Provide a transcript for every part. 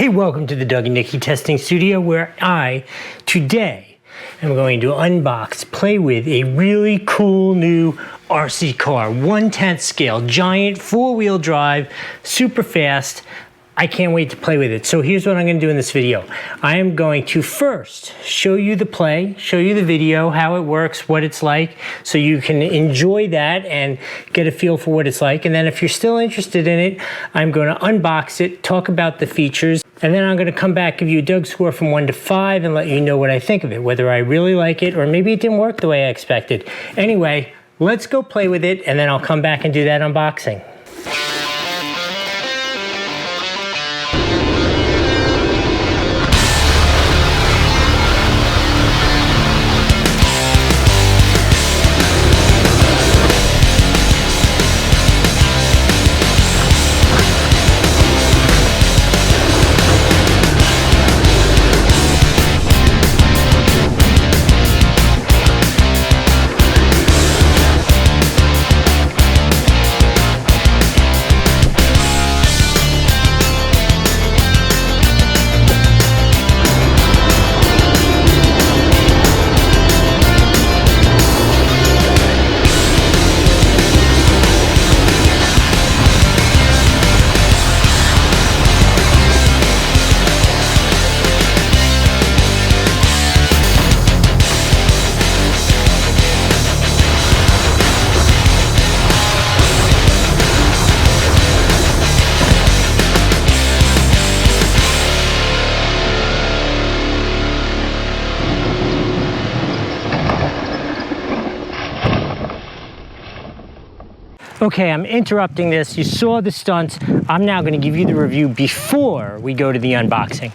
Hey, welcome to the Doug and Nikki Testing Studio, where I, today, am going to unbox, play with a really cool new RC car, 1/10 scale, giant, four-wheel drive, super fast. I can't wait to play with it. So here's what I'm going to do in this video. I am going to first show you the play, show you the video, how it works, what it's like, so you can enjoy that and get a feel for what it's like. And then if you're still interested in it, I'm going to unbox it, talk about the features, and then I'm going to come back, give you a Doug score from 1 to 5 and let you know what I think of it, whether I really like it or maybe it didn't work the way I expected. Anyway, let's go play with it, and then I'll come back and do that unboxing. Okay, I'm interrupting this. You saw the stunts. I'm now going to give you the review before we go to the unboxing.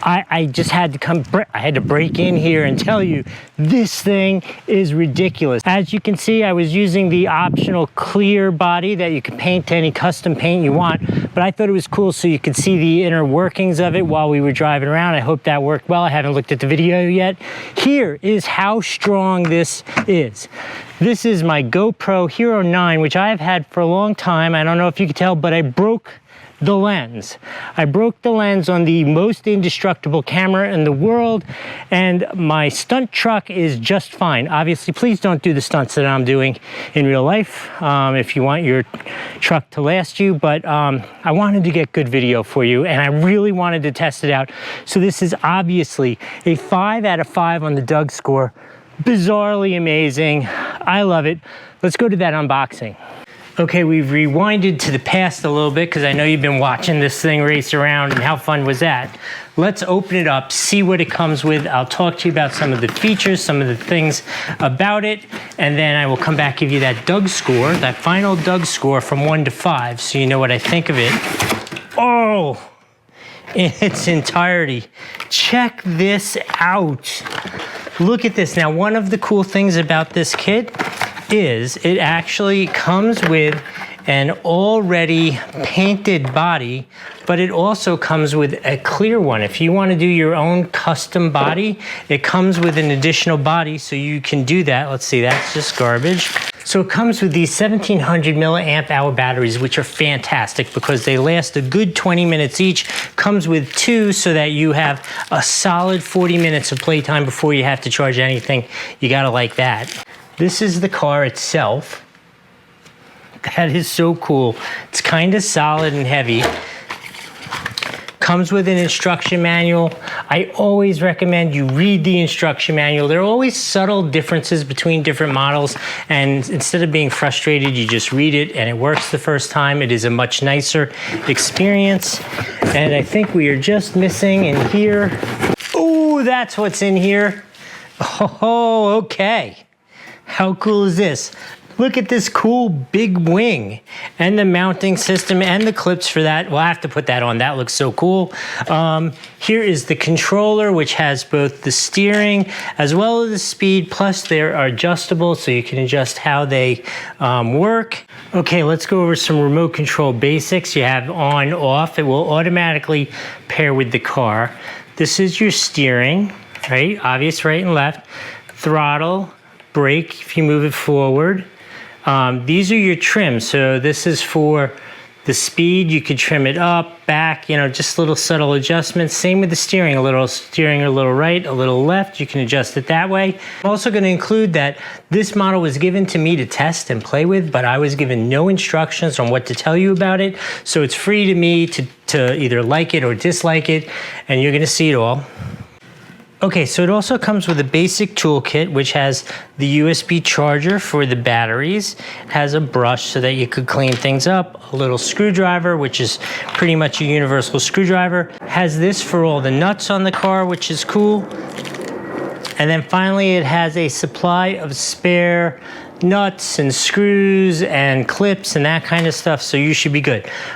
I just had to break in here and tell you this thing is ridiculous. As you can see, I was using the optional clear body that you can paint to any custom paint you want, but I thought it was cool so you could see the inner workings of it while we were driving around. I hope that worked well. I haven't looked at the video yet. Here is how strong this is. This is my GoPro Hero 9, which I've had for a long time. I don't know if you can tell, but I broke the lens. I broke the lens on the most indestructible camera in the world, and my stunt truck is just fine. Obviously, please don't do the stunts that I'm doing in real life if you want your truck to last you, but I wanted to get good video for you, and I really wanted to test it out. So this is obviously a 5 out of 5 on the Doug score. Bizarrely amazing. I love it. Let's go to that unboxing. Okay, we've rewinded to the past a little bit because I know you've been watching this thing race around, and how fun was that? Let's open it up, see what it comes with. I'll talk to you about some of the features, some of the things about it, and then I will come back, give you that Doug score, that final Doug score from 1 to 5, so you know what I think of it. Oh, in its entirety. Check this out. Look at this. Now, one of the cool things about this kit is it actually comes with an already painted body, but it also comes with a clear one. If you want to do your own custom body, it comes with an additional body, so you can do that. Let's see, that's just garbage. So it comes with these 1700 milliamp hour batteries, which are fantastic because they last a good 20 minutes each. Comes with 2 so that you have a solid 40 minutes of playtime before you have to charge anything. You gotta like that. This is the car itself. That is so cool. It's kind of solid and heavy. Comes with an instruction manual. I always recommend you read the instruction manual. There are always subtle differences between different models, and instead of being frustrated, you just read it and it works the first time. It is a much nicer experience. And I think we are just missing in here. Oh, that's what's in here. Oh, okay. How cool is this? Look at this cool big wing and the mounting system and the clips for that. We'll have to put that on. That looks so cool. Here is the controller, which has both the steering as well as the speed, plus they are adjustable so you can adjust how they work. Okay, let's go over some remote control basics. You have on, off. It will automatically pair with the car. This is your steering, right? Obvious right and left. Throttle, brake if you move it forward. These are your trims. So this is for The speed, you could trim it up, back, you know, just little subtle adjustments. Same with the steering, a little steering a little right, a little left. You can adjust it that way. I'm also going to include that this model was given to me to test and play with, but I was given no instructions on what to tell you about it. So it's free to me to either like it or dislike it, and you're going to see it all. Okay, so it also comes with a basic toolkit, which has the USB charger for the batteries, has a brush so that you could clean things up, a little screwdriver, which is pretty much a universal screwdriver, has this for all the nuts on the car, which is cool. And then finally, it has a supply of spare nuts and screws and clips and that kind of stuff, so you should be good.